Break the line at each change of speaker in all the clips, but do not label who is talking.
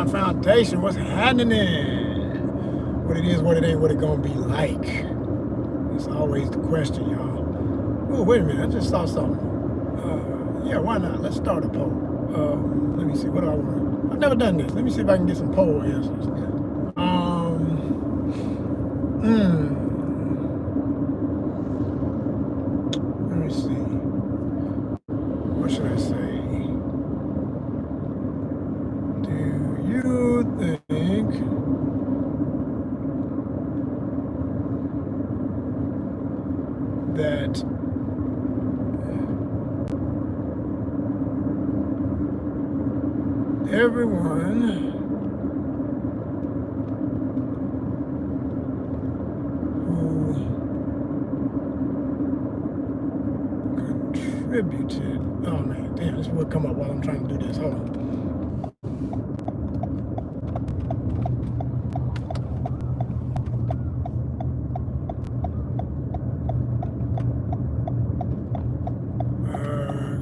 my foundation. What's happening? What it is, what it ain't, what it gonna be like. It's always the question, y'all. Oh, wait a minute, I just saw something. Yeah, why not? Let's start a poll. Let me see, what do I want? I've never done this. Let me see if I can get some poll answers. Let me see. What should I say? Do you think that everyone who contributed, oh man, damn, this would come up while I'm trying to do this. Hold on.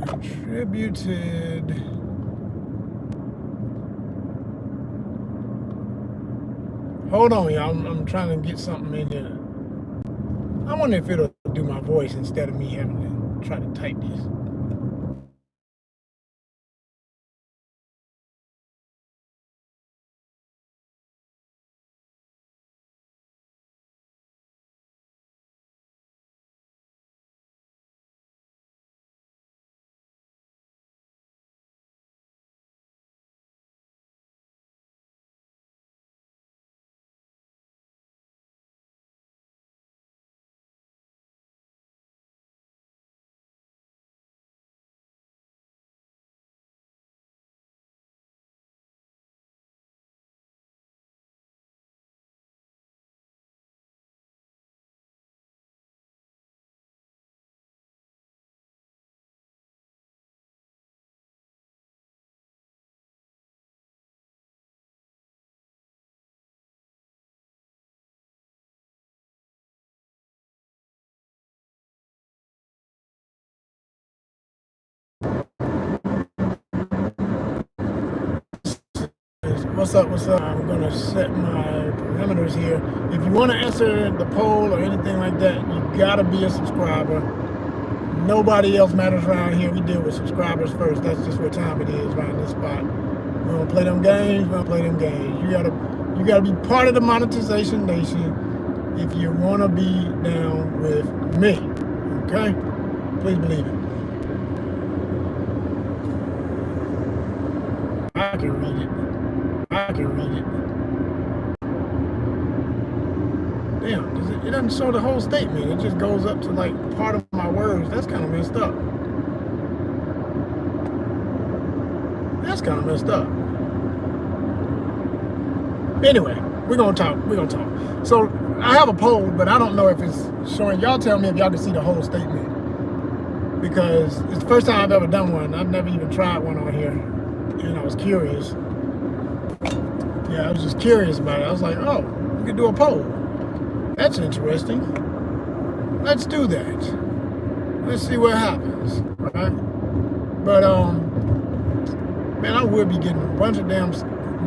Contributed hold on, y'all. I'm trying to get something in here. I wonder if it'll do my voice instead of me having to try to type this. What's up, what's up? I'm gonna set my parameters here. If you wanna answer the poll or anything like that, you gotta be a subscriber. Nobody else matters around here. We deal with subscribers first. That's just what time it is right in this spot. We don't play them games, we don't play them games. You gotta be part of the monetization nation if you wanna be down with me. Okay? Please believe it. I can read it. I can read it. Damn, it doesn't show the whole statement. It just goes up to like part of my words. That's kind of messed up. That's kind of messed up. Anyway, we're gonna talk. So I have a poll, but I don't know if it's showing. Y'all tell me if y'all can see the whole statement, because it's the first time I've ever done one. I've never even tried one on here, and I was curious. Yeah, I was just curious about it. I was like, oh, we could do a poll. That's interesting. Let's do that. Let's see what happens, right? But, man, I would be getting a bunch of damn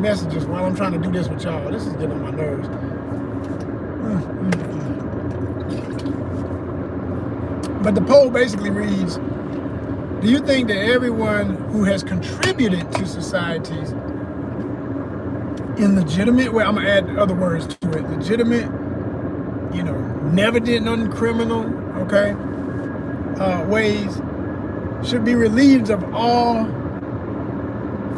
messages while I'm trying to do this with y'all. This is getting on my nerves. But the poll basically reads, do you think that everyone who has contributed to societies in legitimate way, I'm gonna add other words to it, legitimate, never did nothing criminal, okay, ways, should be relieved of all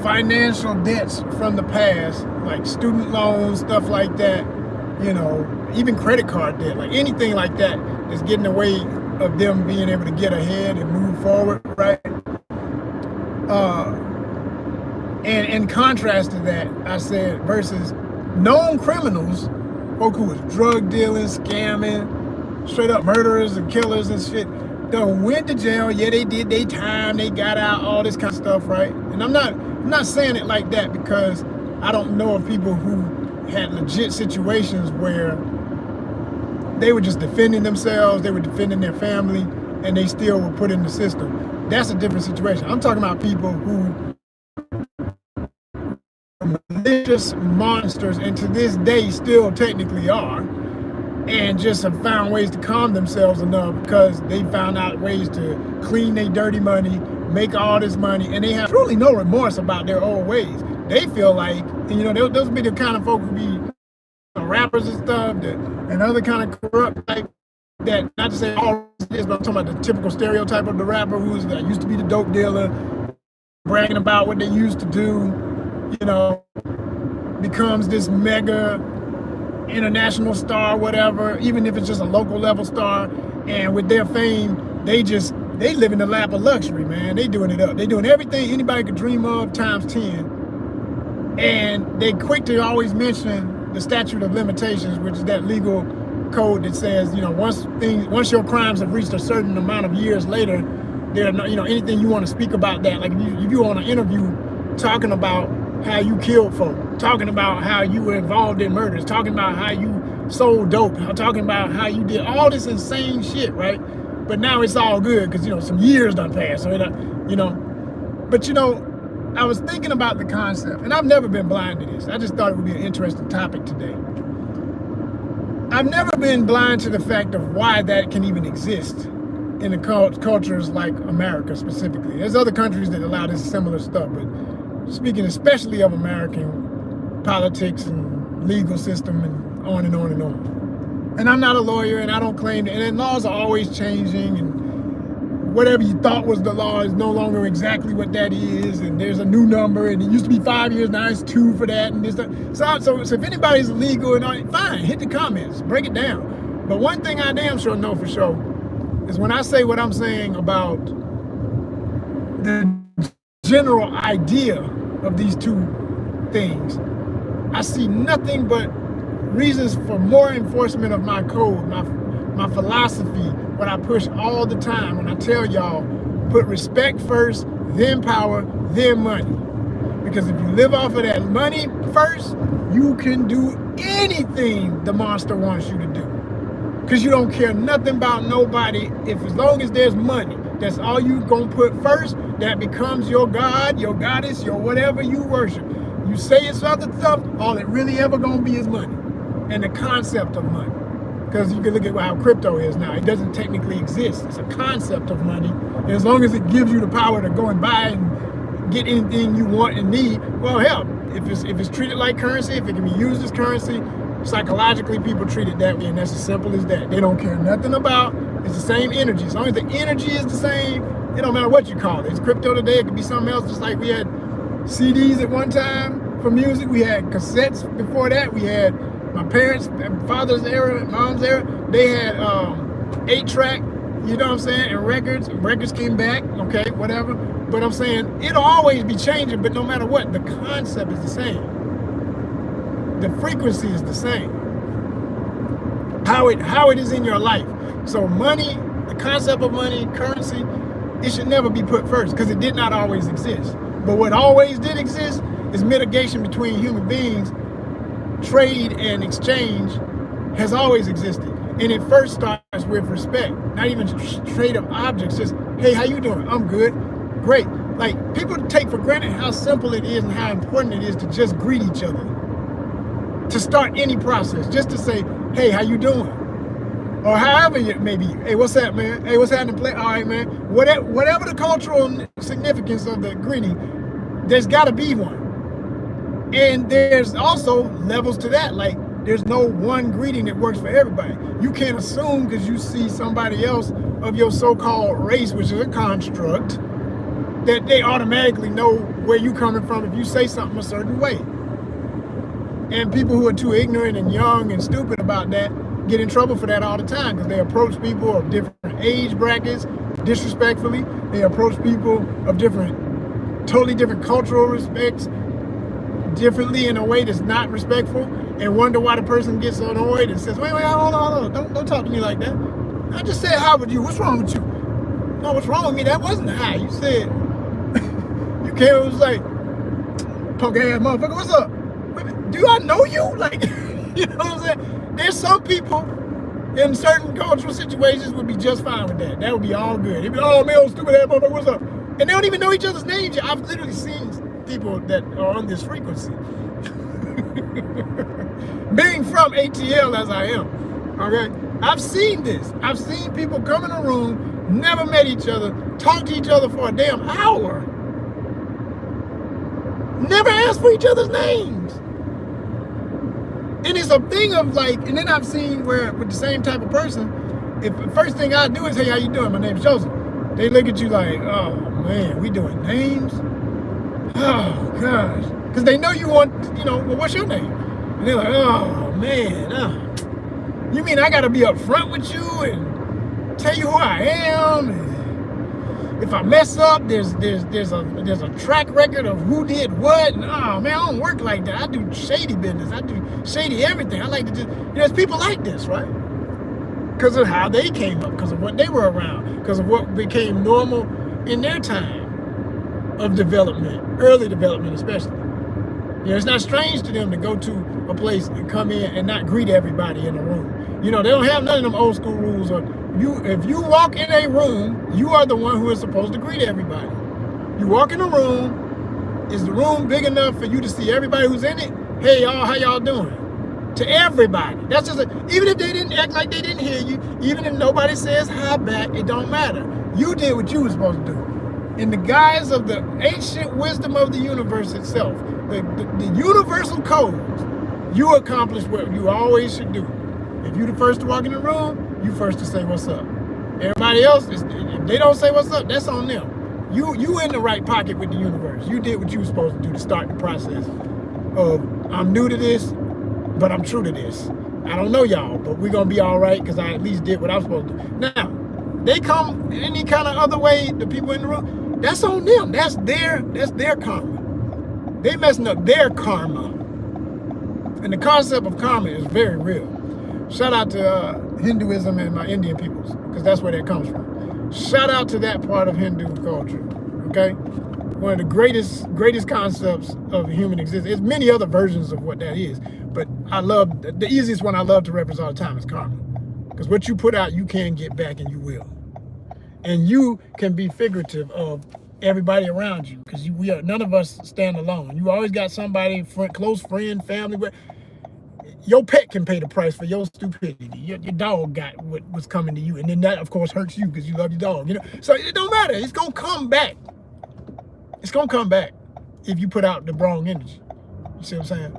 financial debts from the past, like student loans, stuff like that, even credit card debt, like anything like that is getting in the way of them being able to get ahead and move forward, right? And in contrast to that, I said, versus known criminals, folk who was drug dealing, scamming, straight up murderers and killers and shit, done went to jail. Yeah, they did their time, they got out, all this kind of stuff, right? And I'm not saying it like that, because I don't know of people who had legit situations where they were just defending themselves, they were defending their family, and they still were put in the system. That's a different situation. I'm talking about people who just monsters, and to this day still technically are, and just have found ways to calm themselves enough because they found out ways to clean their dirty money, make all this money, and they have truly no remorse about their old ways. They feel like, and you know, those be the kind of folk who be rappers and stuff, and other kind of corrupt type, that, not to say all this, but I'm talking about the typical stereotype of the rapper who's used to be the dope dealer, bragging about what they used to do, you know, becomes this mega international star, whatever, even if it's just a local level star, and with their fame, they live in the lap of luxury, man. They doing it up. They doing everything anybody could dream of times 10, and they quick to always mention the statute of limitations, which is that legal code that says, you know, once your crimes have reached a certain amount of years later, there are no, you know, anything you want to speak about that, like if you want an interview talking about how you killed folk, talking about how you were involved in murders, talking about how you sold dope, talking about how you did all this insane shit, right? But now it's all good because, you know, some years done passed, so you know. But, you know, I was thinking about the concept, and I've never been blind to this. I just thought it would be an interesting topic today. I've never been blind to the fact of why that can even exist in the cultures like America specifically. There's other countries that allow this similar stuff, but speaking especially of American politics and legal system and on and on and on. And I'm not a lawyer, and I don't claim that, and laws are always changing, and whatever you thought was the law is no longer exactly what that is, and there's a new number, and it used to be 5 years, now it's 2 for that, and this, that. So if anybody's illegal, and all, fine, hit the comments, break it down. But one thing I damn sure know for sure is when I say what I'm saying about the general idea of these two things, I see nothing but reasons for more enforcement of my code, my philosophy, what I push all the time when I tell y'all, put respect first, then power, then money. Because if you live off of that money first, you can do anything the monster wants you to do. Because you don't care nothing about nobody. If as long as there's money, that's all you gonna put first, that becomes your God, your goddess, your whatever you worship. You say it's other stuff, all it really ever gonna be is money. And the concept of money. Because you can look at how crypto is now. It doesn't technically exist. It's a concept of money. And as long as it gives you the power to go and buy and get anything you want and need, well, hell, if it's treated like currency, if it can be used as currency, psychologically people treat it that way, and that's as simple as that. They don't care nothing about, it's the same energy. As long as the energy is the same, it don't matter what you call it. It's crypto today, it could be something else, just like we had CDs at one time for music, we had cassettes before that, we had my parents, father's era, mom's era, they had 8-track, you know what I'm saying, and records came back, okay, whatever. But I'm saying, it'll always be changing, but no matter what, the concept is the same. The frequency is the same. How it is in your life. So money, the concept of money, currency, it should never be put first because it did not always exist. But what always did exist is mitigation between human beings. Trade and exchange has always existed. And it first starts with respect, not even trade of objects, just, hey, how you doing? I'm good, great. Like, people take for granted how simple it is and how important it is to just greet each other. To start any process, just to say, hey, how you doing? Or however it may be. Hey, what's up, man? Hey, what's happening? All right, man. Whatever the cultural significance of the greeting, there's gotta be one. And there's also levels to that. Like, there's no one greeting that works for everybody. You can't assume because you see somebody else of your so-called race, which is a construct, that they automatically know where you're coming from if you say something a certain way. And people who are too ignorant and young and stupid about that get in trouble for that all the time because they approach people of different age brackets disrespectfully. They approach people of totally different cultural respects differently in a way that's not respectful, and wonder why the person gets annoyed and says, wait, hold on, don't talk to me like that. I just said hi with you, what's wrong with you? No, what's wrong with me? That wasn't hi. You said, you came and was like, punk ass motherfucker, what's up? Do I know you? Like, you know what I'm saying? There's some people in certain cultural situations would be just fine with that. That would be all good. They'd be, oh man, old stupid ass motherfucker, what's up? And they don't even know each other's names. I've literally seen people that are on this frequency. Being from ATL as I am, okay? I've seen this. I've seen people come in a room, never met each other, talk to each other for a damn hour, never asked for each other's names. And it's a thing of like, and then I've seen where with the same type of person, if the first thing I do is, hey, how you doing? My name's Joseph. They look at you like, oh man, we doing names? Oh gosh. Because they know you want, well, what's your name? And they're like, oh man, you mean I gotta be upfront with you and tell you who I am? And if I mess up, there's a track record of who did what. And oh man, I don't work like that. I do shady business. I do shady everything. I like to just, there's people like this, right? Because of how they came up, because of what they were around, because of what became normal in their time of development, early development especially. It's not strange to them to go to a place and come in and not greet everybody in the room. They don't have none of them old school rules. If you walk in a room, you are the one who is supposed to greet everybody. You walk in a room, is the room big enough for you to see everybody who's in it? Hey y'all, how y'all doing? To everybody. That's just even if they didn't act like they didn't hear you, even if nobody says hi back, it don't matter. You did what you were supposed to do. In the guise of the ancient wisdom of the universe itself, the universal codes, you accomplish what you always should do. If you're the first to walk in the room, you first to say what's up. Everybody else, if they don't say what's up, that's on them. You in the right pocket with the universe. You did what you were supposed to do to start the process of, I'm new to this, but I'm true to this. I don't know y'all, but we're gonna be all right because I at least did what I was supposed to do. Now, they come any kind of other way, the people in the room, that's on them. That's their karma. They messing up their karma. And the concept of karma is very real. Shout out to Hinduism and my Indian peoples, because that's where that comes from. Shout out to that part of Hindu culture, okay? One of the greatest concepts of human existence. There's many other versions of what that is, but the easiest one I love to reference all the time is karma. Because what you put out, you can get back, and you will. And you can be figurative of everybody around you, because none of us stand alone. You always got somebody, close friend, family. Your pet can pay the price for your stupidity. Your dog got what was coming to you, and then that, of course, hurts you because you love your dog. So it don't matter. It's gonna come back. It's gonna come back if you put out the wrong energy. You see what I'm saying?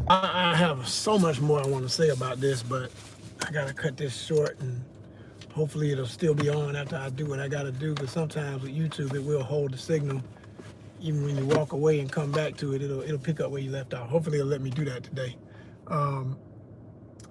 I have so much more I want to say about this, but I gotta cut this short, and hopefully it'll still be on after I do what I gotta do, because sometimes with YouTube it will hold the signal. Even when you walk away and come back to it, it'll pick up where you left off. Hopefully it'll let me do that today. I'm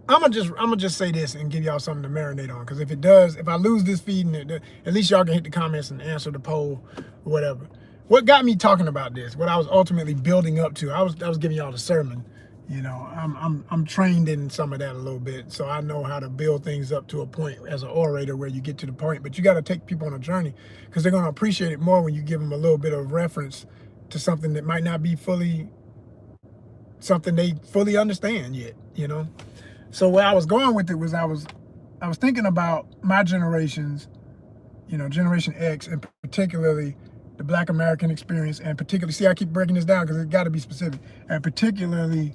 gonna just say this and give y'all something to marinate on, because if I lose this feed, and at least y'all can hit the comments and answer the poll or whatever. What got me talking about this, what I was ultimately building up to, I was giving y'all the sermon. I'm trained in some of that a little bit, so I know how to build things up to a point as an orator where you get to the point. But you got to take people on a journey, because they're going to appreciate it more when you give them a little bit of reference to something that might not be something they fully understand yet. So where I was going with it was I was thinking about my generations, Generation X, and particularly the Black American experience, and particularly, see, I keep breaking this down because it's got to be specific, and particularly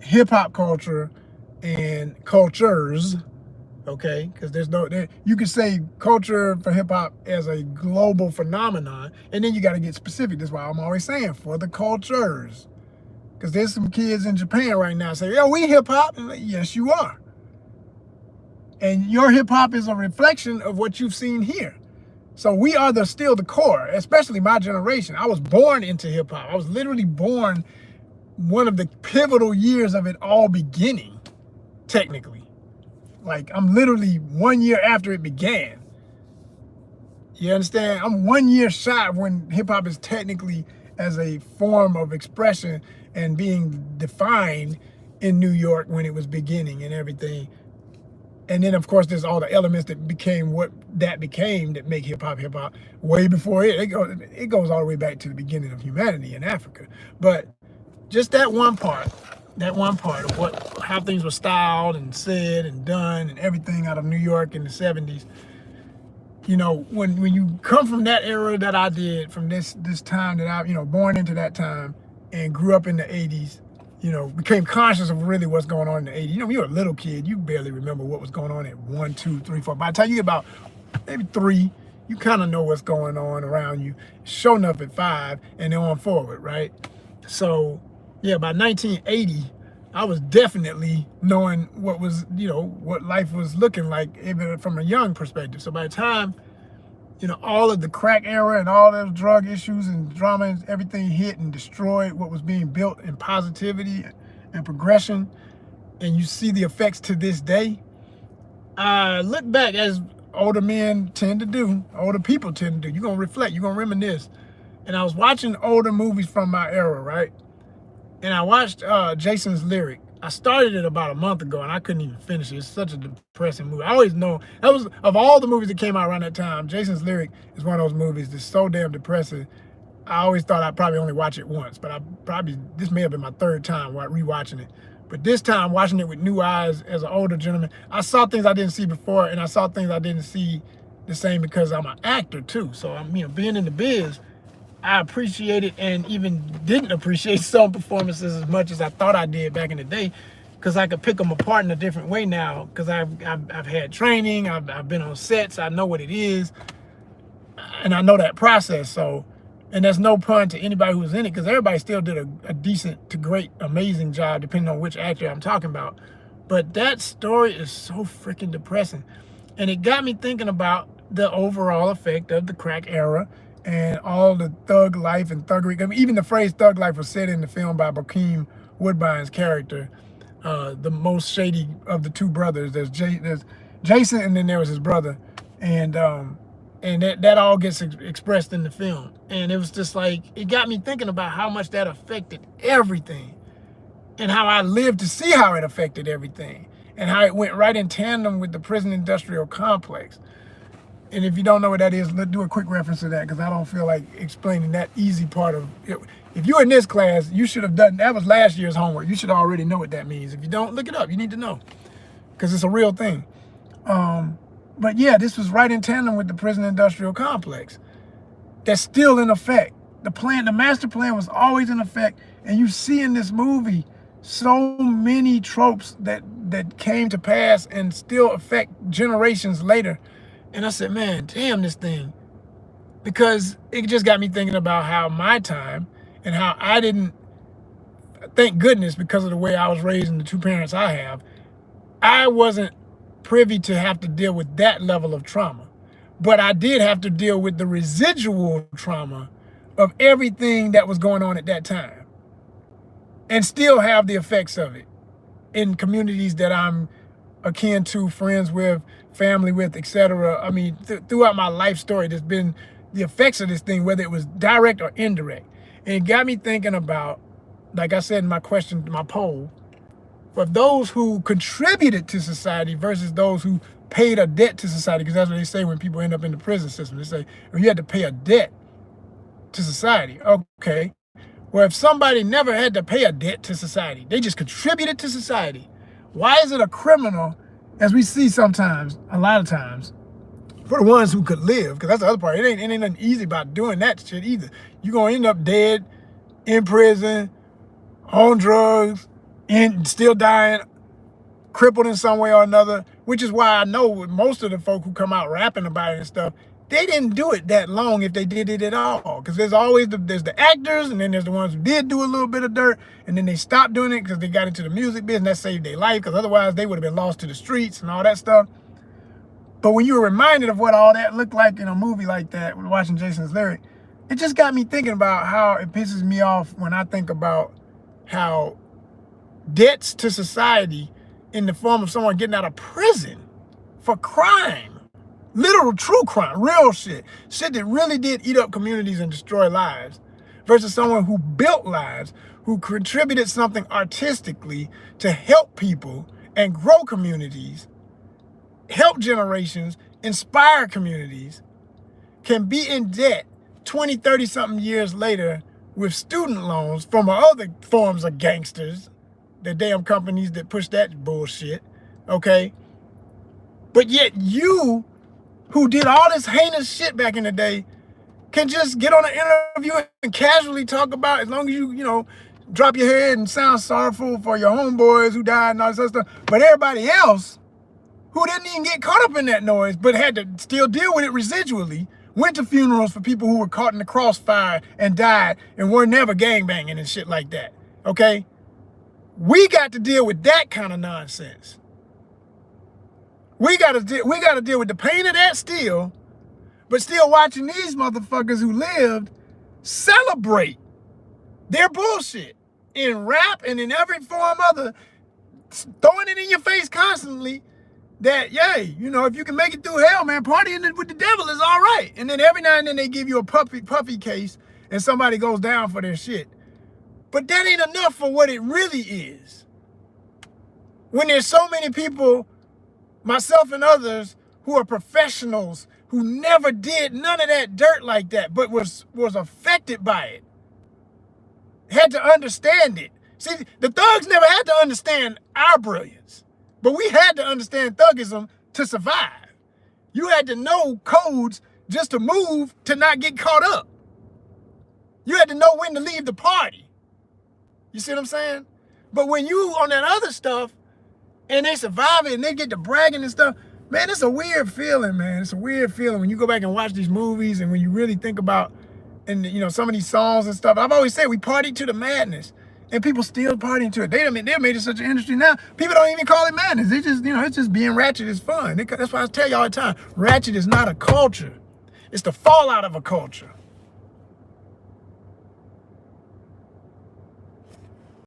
hip-hop culture and cultures, okay? Because you could say culture for hip-hop as a global phenomenon, and then you got to get specific. That's why I'm always saying for the cultures, because there's some kids in Japan right now say, yo, we hip-hop. Like, yes, you are. And your hip-hop is a reflection of what you've seen here. So we are still the core, especially my generation. I was born into hip-hop. I was literally born one of the pivotal years of it all beginning, technically. Like, I'm literally 1 year after it began. You understand? I'm 1 year shy of when hip-hop is technically as a form of expression and being defined in New York when it was beginning and everything. And then, of course, there's all the elements that became what that became that make hip-hop way before it. It goes all the way back to the beginning of humanity in Africa. But just that one part of how things were styled and said and done and everything out of New York in the 70s. When you come from that era that I did, from this time that I, born into that time, and grew up in the 80s, you know, became conscious of really what's going on in the 80s. You know, when you're a little kid, you barely remember what was going on at 1, 2, 3, 4. By the time you get about maybe 3, you kind of know what's going on around you. Showing up at 5 and then on forward, right? So, yeah, by 1980, I was definitely knowing what was, you know, what life was looking like, even from a young perspective. So by the time, you know, all of the crack era and all those drug issues and drama and everything hit and destroyed what was being built in positivity and progression, and you see the effects to this day, I look back, as older men tend to do, older people tend to do. You're going to reflect, you're going to reminisce. And I was watching older movies from my era, right? And I watched Jason's Lyric. I started it about a month ago, and I couldn't even finish it. It's such a depressing movie. I always know, that was, of all the movies that came out around that time, Jason's Lyric is one of those movies that's so damn depressing. I always thought I'd probably only watch it once, but this may have been my 3rd time rewatching it. But this time, watching it with new eyes as an older gentleman, I saw things I didn't see before, and I saw things I didn't see the same because I'm an actor too. So I'm, you know, being in the biz, I appreciated and even didn't appreciate some performances as much as I thought I did back in the day, because I could pick them apart in a different way now, because I've had training, I've been on sets, I know what it is, and I know that process. So, and there's no pun to anybody who was in it, because everybody still did a decent to great, amazing job, depending on which actor I'm talking about. But that story is so freaking depressing. And it got me thinking about the overall effect of the crack era and all the thug life and thuggery. I mean, even the phrase thug life was said in the film by Bokeem Woodbine's character, the most shady of the 2 brothers. There's Jason, and then there was his brother. And that all gets expressed in the film. And it was just like, it got me thinking about how much that affected everything, and how I lived to see how it affected everything, and how it went right in tandem with the prison industrial complex. And if you don't know what that is, let's do a quick reference to that, because I don't feel like explaining that easy part of it. If you're in this class, you should have done, that was last year's homework. You should already know what that means. If you don't, look it up. You need to know, because it's a real thing. But yeah, this was right in tandem with the prison industrial complex. That's still in effect. The master plan was always in effect. And you see in this movie so many tropes that came to pass and still affect generations later. And I said, man, damn this thing. Because it just got me thinking about how my time, and how I didn't, thank goodness, because of the way I was raised and the 2 parents I have, I wasn't privy to have to deal with that level of trauma. But I did have to deal with the residual trauma of everything that was going on at that time, and still have the effects of it in communities that I'm akin to, friends with, family with, etc. I mean, throughout my life story, there's been the effects of this thing, whether it was direct or indirect. And it got me thinking about, like I said in my question, my poll, for those who contributed to society versus those who paid a debt to society, because that's what they say when people end up in the prison system. They say, well, you had to pay a debt to society. Okay. Well, if somebody never had to pay a debt to society, they just contributed to society, why is it a criminal, as we see sometimes, a lot of times, for the ones who could live? Because that's the other part. It ain't nothing easy about doing that shit either. You're going to end up dead, in prison, on drugs, and still dying, crippled in some way or another, which is why I know with most of the folk who come out rapping about it and stuff, they didn't do it that long if they did it at all. Because there's always there's the actors, and then there's the ones who did do a little bit of dirt, and then they stopped doing it because they got into the music business. That saved their life, because otherwise they would have been lost to the streets and all that stuff. But when you were reminded of what all that looked like in a movie like that, when watching Jason's Lyric, it just got me thinking about how it pisses me off when I think about how debts to society in the form of someone getting out of prison for crime, literal true crime, real shit that really did eat up communities and destroy lives, versus someone who built lives, who contributed something artistically to help people and grow communities, help generations, inspire communities, can be in debt 20, 30 something years later with student loans from other forms of gangsters, the damn companies that push that bullshit, okay? But yet you, who did all this heinous shit back in the day, can just get on an interview and casually talk about, as long as you, you know, drop your head and sound sorrowful for your homeboys who died and all this other stuff. But everybody else who didn't even get caught up in that noise, but had to still deal with it residually, went to funerals for people who were caught in the crossfire and died and were never gangbanging and shit like that, okay? We got to deal with that kind of nonsense. We got to deal with the pain of that still, but still watching these motherfuckers who lived celebrate their bullshit in rap and in every form other, throwing it in your face constantly that, yay, you know, if you can make it through hell, man, partying with the devil is all right. And then every now and then they give you a puffy case and somebody goes down for their shit. But that ain't enough for what it really is. When there's so many people, myself and others, who are professionals, who never did none of that dirt like that, but was affected by it, had to understand it. See, the thugs never had to understand our brilliance, but we had to understand thuggism to survive. You had to know codes just to move, to not get caught up. You had to know when to leave the party. You see what I'm saying? But when you on that other stuff, and they survive it, and they get to bragging and stuff, man, it's a weird feeling, man. It's a weird feeling when you go back and watch these movies, and when you really think about, and you know, some of these songs and stuff. I've always said we party to the madness, and people still partying to it. They made it such an industry now. People don't even call it madness. They just, you know, it's just being ratchet is fun. That's why I tell you all the time, ratchet is not a culture. It's the fallout of a culture.